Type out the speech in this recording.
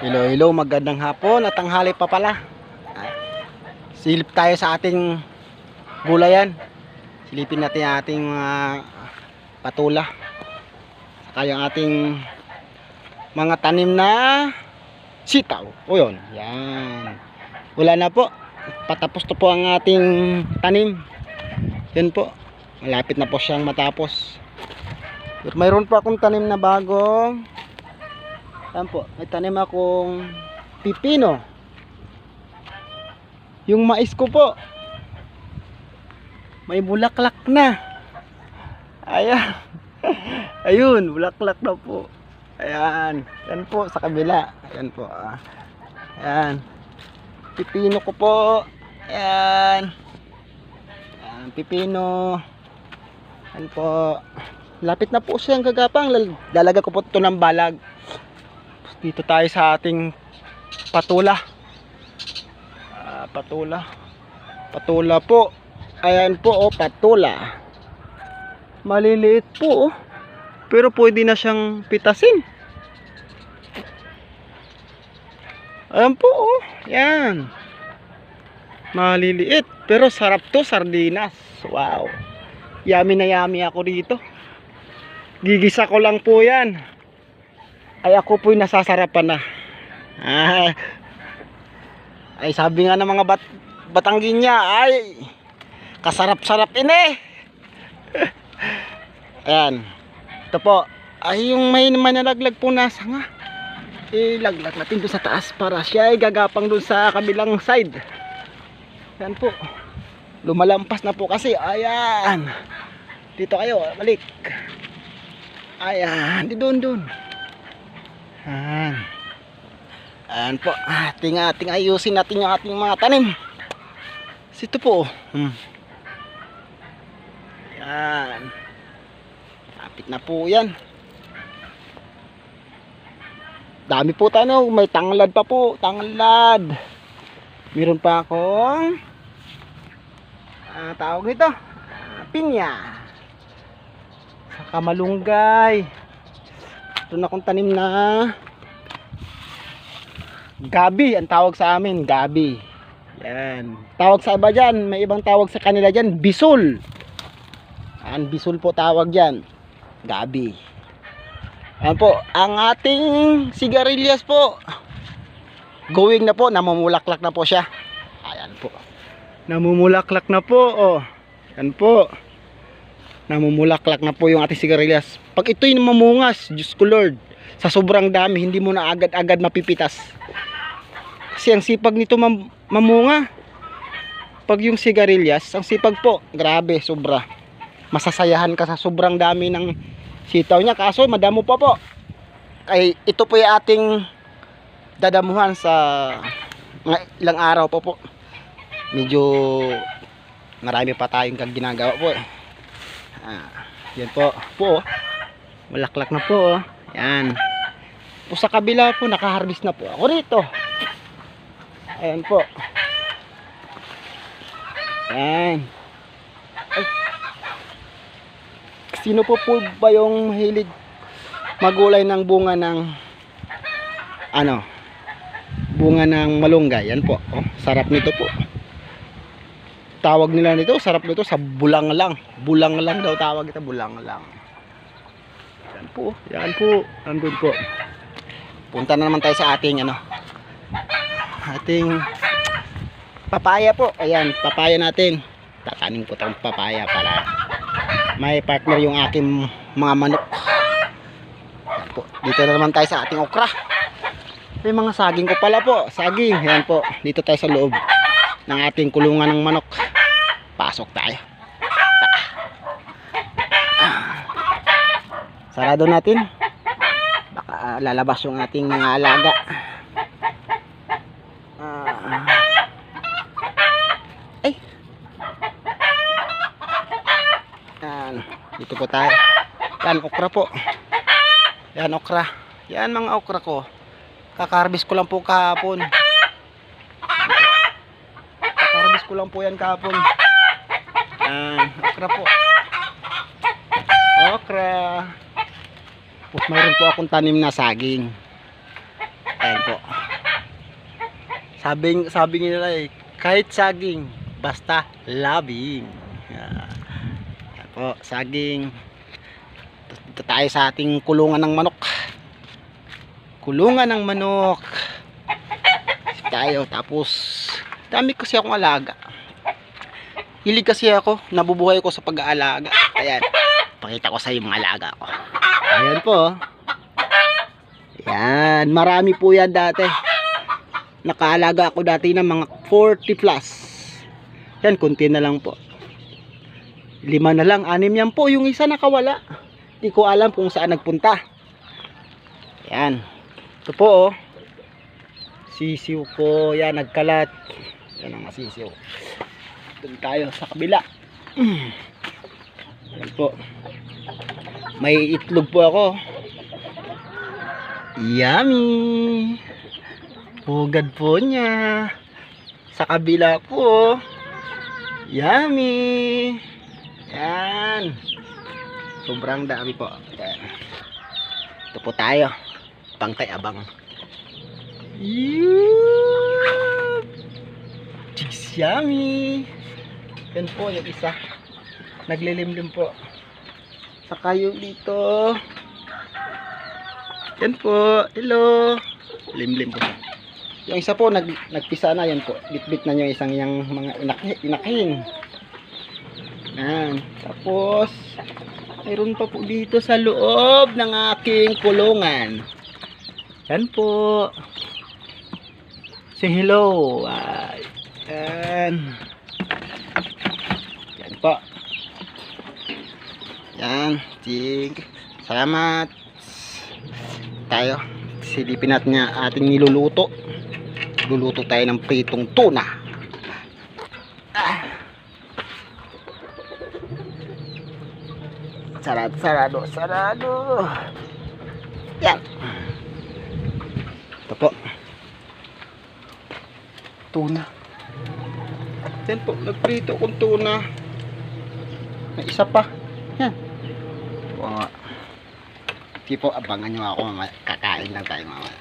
Hello, hello, magandang hapon at tanghali pa pala. Silip tayo sa ating gulayan. Silipin natin ang ating mga patula. Saka yung ating mga tanim na sitaw. O yun, yan. Wala na po. Patapos to po ang ating tanim. Yan po. Malapit na po siyang matapos. Pero mayroon po akong tanim na bagong. Yan po, may tanim akong pipino. Yung mais ko po, may bulaklak na. Ayan. Ayun, bulaklak na po. Ayan. Yan po sa kabila. Ayan po. Ayan. Pipino ko po. Ayan. Ayan, pipino. Ayan po. Lapit na po siyang gagapang. Lalagay ko po ito ng balag. Dito tayo sa ating patula. Patula po. Ayan po, oh, patula. Maliliit po, oh. Pero pwede na siyang pitasin. Ayan po, oh. Yan. Maliliit. Pero sarap to, sardinas. Wow. Yummy na yummy ako dito. Gigisa ko lang po yan. Ay ako po'y nasasarapan na. Ay sabi nga ng mga Batanggin niya, ay kasarap-sarap ini. Ayan. Ito po. Ay yung may manalaglag po na sanga. Ilaglag natin doon sa taas para siya ay gagapang doon sa kabilang side. Ayan po. Lumalampas na po kasi. Ayan. Dito kayo, balik. Ayan, di doon. Ayan. Ayan po. Ating ayusin natin yung ating mga tanim. Ito po. Ayan. Kapit na po yan. Dami po tayo. May tanglad pa po. Tanglad. Meron pa akong tawag nito. Pinya. Saka malunggay. Ito na akong tanim na gabi, ang tawag sa amin, gabi. Yan. Tawag sa iba dyan, may ibang tawag sa kanila dyan, bisul. Yan, bisul po tawag dyan. Gabi. Yan po, ang ating sigarilyas po. Going na po, namumulaklak na po siya. Ayan po. Namumulaklak na po, oh. Yan po. Namumulaklak na po yung ating sigarilyas. Pag ito'y mamungas, Diyos ko Lord, sa sobrang dami, hindi mo na agad-agad mapipitas. Kasi ang sipag nito mamunga. Pag yung sigarilyas, ang sipag po, grabe, sobra. Masasayahan ka sa sobrang dami ng sitaw niya. Kaso madamo pa po. Ay, ito po yung ating dadamuhan sa mga ilang araw pa po. Medyo marami pa tayong ginagawa po. Yan po. Malaklak na po. Yan. Po sa kabila po, nakaharvest na po ako rito. Ayan po. Ayan. Ay. Sino po ba yung mahilig magulay ng bunga ng bunga ng malunggay? Yan po. Oh, sarap nito po. Tawag nila nito, sarap nito sa bulang lang. Bulang lang daw tawag ito, bulang lang. Yan po. Nandun po. Punta na naman tayo sa ating ating papaya po. Ayan, papaya natin. Tatanim ko itong papaya para may partner yung aking mga manok. Ayan po. Dito na naman tayo sa ating okra. May mga saging ko pala po. Saging. Ayan po. Dito tayo sa loob ng ating kulungan ng manok. Pasok tayo. Sarado natin. Baka lalabas yung ating mga alaga. Ay. Yan. Dito po tayo. Yan, okra po. Yan, okra. Yan mga okra ko. Kakarbis ko lang po kahapon. Kakarbis ko lang po yan kahapon. Yan, okra po. Okra. Tapos mayroon po akong tanim na saging. Ayan po. Sabi nila eh, kahit saging, basta labing. Ayan po, saging. Dito tayo sa ating kulungan ng manok. Kulungan ng manok. Tayo, tapos dami kasi akong alaga. Hilig kasi ako, nabubuhay ko sa pag-aalaga. Ayan, pakita ko sa iyo mga alaga ko. Ayan po. Ayan, marami po yan dati. Nakaalaga ako dati ng mga 40 plus. Yan, kunti na lang po. 5 na lang, 6 yan po. Yung isa nakawala. Hindi ko alam kung saan nagpunta. Ayan. Ito po oh. Sisiw ko. Yan, nagkalat. Yan ang sisiw. Doon tayo sa kabila. Yan po. May itlog po ako. Yummy. Pugad po niya. Sa kabila po. Yummy. Yan. Sobrang dami po. Yan. Ito po tayo. Pangkay abang. Chicks yummy. Yan po yung isa. Naglilimlim po. Saka yung dito. Yan po. Hello. Limlim po. Yung isa po nagpisa na. Yan po. Bitbit na yung isang yung mga inakin. Yan. Tapos mayroon pa po dito sa loob ng aking kulungan. Yan po. Say hello. Yan. Yan po. Yan. Salamat. Tayo. Silipin natin niya ating niluluto. Luluto tayo ng pritong tuna. Sarado. Yan. Ito po. Tuna. Yan po, nagprito kong tuna. May isa pa. Yan. Ito nga. Tipo, abangan nyo ako mamaya. Kakain lang tayo mamaya.